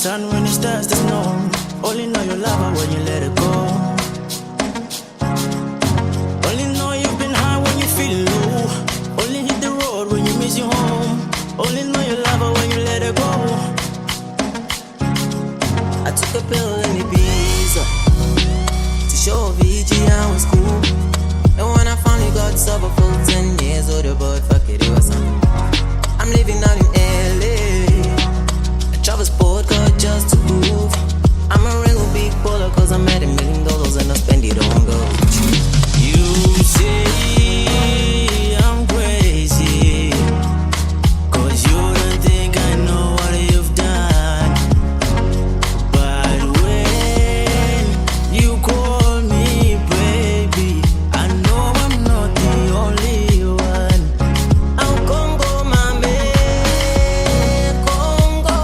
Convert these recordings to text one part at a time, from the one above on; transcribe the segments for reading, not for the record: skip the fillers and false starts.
sun when it starts to snow. Only know you love her when you let it go. Only know you've been high when you feel low. Only hit the road when you miss your home. Only know you love her when you let her go. I took a pill in Ibiza to show VG I was cool. And when I finally got sober, full 10 years older, but fuck it, it was something. I'm living out in LA. I travel sport car just to prove I'm a real big baller, cause I made $1 million and I spend it on gold. You say I'm crazy, cause you don't think I know what you've done. But when you call me baby, I know I'm not the only one. I'm Congo, my man, Congo,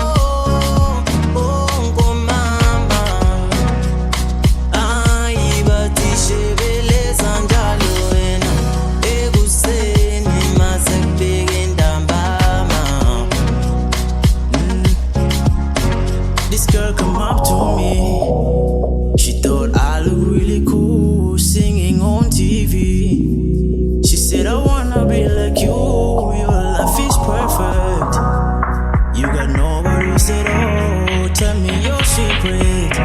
Congo, mama. Ayibathishebele sanjalo wena, ekuseni masebheke ntambama. This girl come up to me. She thought I look really cool singing on TV. She said, I wanna be like you. Your life is perfect. You got no worries at all. Tell me your secret.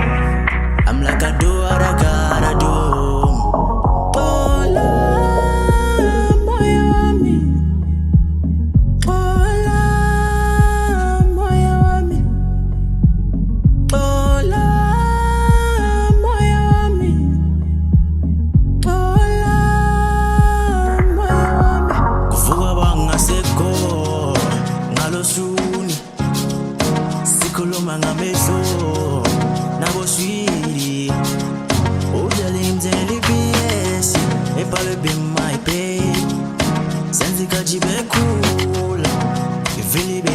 I'm like, I do what I gotta do. Hola, moyo wami. Hola, moyo wami. Hola, moyo wami. Hola, moyo wami. Kuvuka bangasekho ngalosuni, sikhuluma ngamehlo naboswili. Udlala imizele BS ebhalwe be my babe. Senze kajibe cool, ivili be